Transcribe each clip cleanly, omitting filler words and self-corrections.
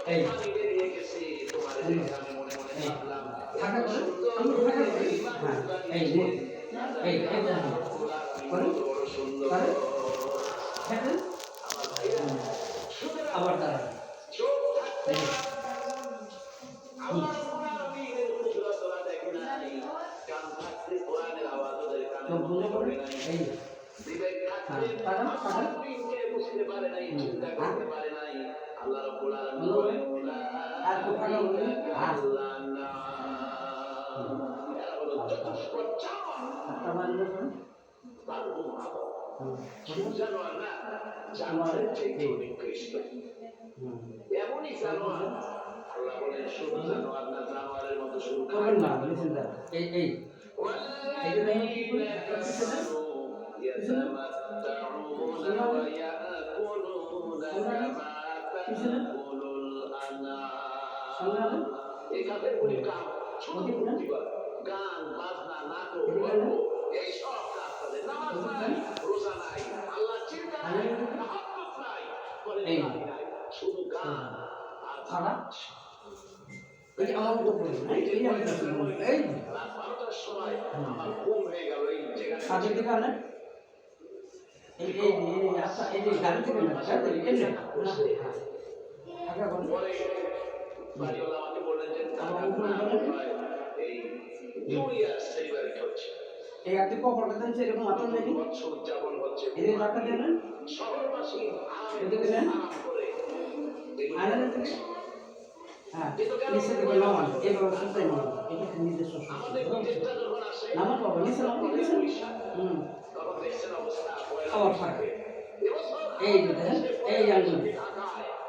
এই থাকা করে আমি থাকা করি হ্যাঁ এই এই করে করে দেখেন আবার দাঁড়ান চোখ বন্ধ করে এই হ্যাঁ তারা তারা আর কোথাও এমনই জানোয়ার আল্লাহ বলেন শুধু জানোয়ার না জানোয়ারের মতো শুরু করবেন না এই এই গান বাজনা নাটক এই সব কাজ তাদের নামাজ নাই রোজা নাই আল্লাহ চিন্তা নাই তাহাজ্জুদ নাই এই শুধু গান খানা এই আমার মতো এই আমি এই রাত 12টার সময় আমার ঘুম হয়ে গেল এই যেখানে আজকে দিকে আনে এই আচ্ছা এই যে গাড়ি থেকে না এই না আগে বল পরে বাড়িওয়ালা আমাকে বললেন যে এই ইউরিয়া সেলিব্রেট হচ্ছে এই আপনি কখন দেন সেরকম আতঙ্ক নেই বছর উদযাপন হচ্ছে এই রাখা দেন শহরবাসী এদিকে দেন আনা দেন হ্যাঁ নিচে দিকে নামান এইভাবে সুতাই নামান এটা নিজস্ব নামান বাবা নিচে নামান তখন দেখছেন অবস্থা আবার থাকে এই যে দেখেন এই আঙুল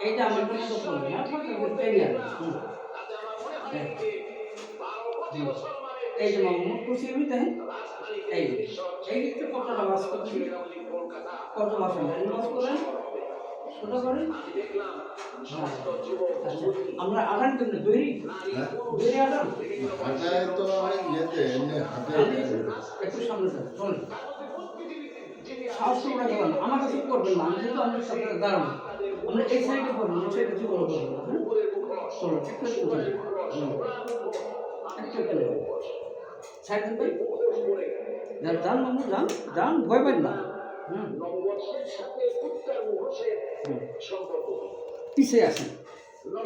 এইটা আমি প্রশ্ন করি না ফাঁকা করতে নিয়ে তাতে আমার মনে হয় যে 12-25 বছর মানে এই যে মুখ খুশি আমি দেখেন এই এই একটু কত নামাজ করছি কলকাতা কত মাস নামাজ করেন ছোট করেন আমি দেখলাম সমস্ত যুবক যুবতী আমরা আগান কিন্তু বেরি বেরি আগান হাঁটায় তো অনেক যেতে এমনি হাঁটে একটু সামনে চল সাহস করে গেলাম আমার কাছে করবেন না আমি যেহেতু আমাদের সাথে দাঁড়াবো আমরা এই সাইডে করবো এই সাইডে জীবন করবো চলো একটু সাইড ভাই যান মামু যান যান ভয় পাই না নববর্ষের সাথে উত্তর মুহূর্তের সম্পর্ক পিছিয়ে আসেন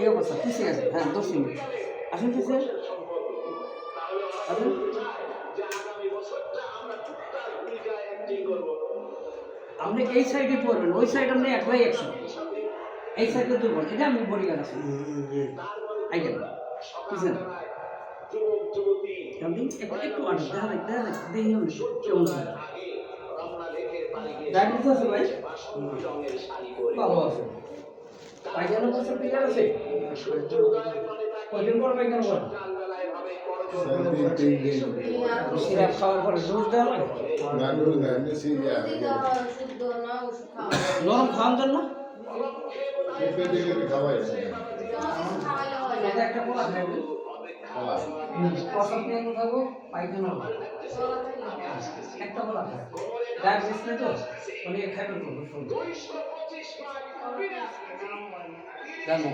এই অবস্থা পিছিয়ে আসেন হ্যাঁ 10 মিনিট আসেন পিছিয়ে সম্পর্ক তাহলে আসেন যে আগামী বছরটা আমরা টুকটাক ভূমিকায় অ্যাক্টিং করব আপনি এই সাইডে পড়বেন ওই সাইড আপনি একলাই একশো এই সাইডে দুর্বল এটা আমি বড়ি গান আছি আই গেল পিছনে যুবক যুবতী আপনি একটু আগে দেখা দেখি আমি কেমন আছে আগে রমনা লেকের পাড়ে গিয়ে ডায়াবেটিস আছে ভাই বাসন্তী রঙের শাড়ি পরে ভালো আছে পায়খানা বছর ক্লিয়ার আছে সূর্যোদয়ের মানে তাকে কদিন পর পায়খানা করে সকালবেলায় ভাবে করজোড় তিন দিন সিরাপ খাওয়ার পরে ডোজ দেওয়া লাগে গানগুলো গানে সিরিয়া নরম খাওয়ান দেন না পেটে কেটে খাওয়াই এটা একটা পোলা খাইবে কষা পেয়ে খাবো পায়খানা হবে একটা পোলা খায় ডায়াবেটিস নেই তো উনি খাইবেন তো শুনবেন 225 মাইল বিরাট জানো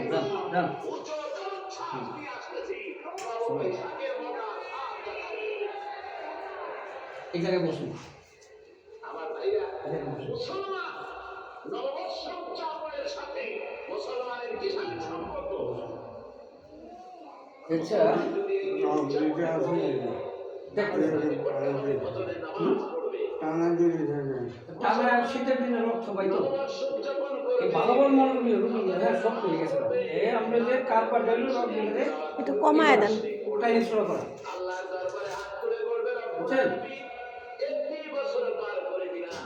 জান এই জায়গায় বসুন আমার ভাইরা এই জায়গায় বসুন মুসলমান নববর্ষ উদযাপনের সাথে মুসলমানের কি সাথে সম্পর্ক আচ্ছা টানা শীতের দিনে রক্ত পাই তো এই ভালো ভালো মনে সব পেয়ে গেছে এ আমরা যে কার পা ডাইলো রক দিলে একটু কমায় দেন ওটাই ইনস্টল করা আল্লাহর দরবারে হাত তুলে বলবেন বুঝছেন এমনি বছর পার করে দিলাম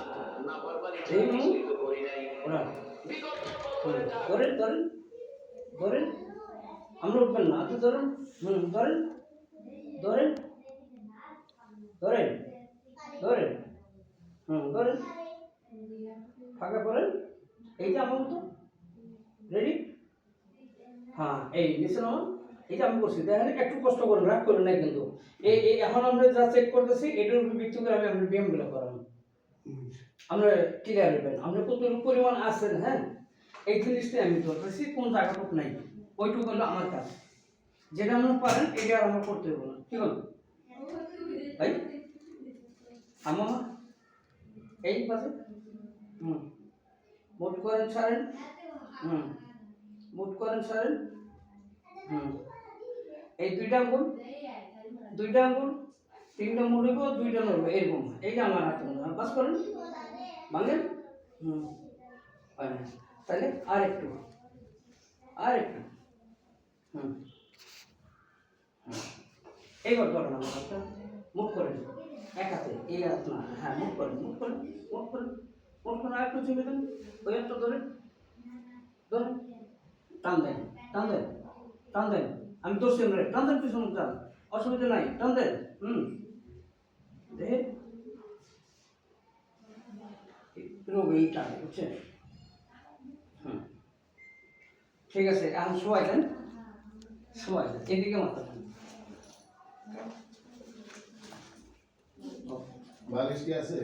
নাফরমানি এই তো করি নাই ওরা বিগত বছরে ধরেন আমরা উঠবেন না তো ধরেন ধরেন ধরেন ফাঁকা করেন এইটা আমার মতো রেডি হ্যাঁ এই নিচে নামান এটা আমি করছি দেখেন একটু কষ্ট করেন রাগ করেন না কিন্তু এই এখন আমরা যা চেক করতেছি এটার উপর ভিত্তি করে আমি আপনার ব্যায়ামগুলো করাবো আমরা ক্লিয়ার হবেন আমরা কত পরিমাণ আছেন হ্যাঁ এই জিনিসটাই আমি ধরতেছি কোন জায়গাটুক নাই ওইটুকু হলো আমার কাজ। যেটা আপনারা পারেন এটা আর আমার করতে হবে না, কি হলো ভাই? আমার এই পাশে মুট করেন ছাড়েন, মুট করেন ছাড়েন, এই দুইটা আঙ্গুল, তিনটা মুট হইব, দুইটা নড়বে এরকম। এইটা আমার হাতে বাস করেন, ভাঙেন। হয় না, তাহলে আর একটু এইবার করেন আমার হাতটা, মুট করেন এক হাতে, এই হাত না, হ্যাঁ মুট করেন আর একটু চিপে দেন, ওই হাতটা ধরেন, টান দেন, আমি ধরছি আমরা, টান দেন পিছনে, টান, অসুবিধা নাই, টান দেন। দেখে রোগ এই টানে, বুঝছেন? ঠিক আছে, এখন শোয়াই দেন, এদিকে মাথা দেন। বালিশ কি আছে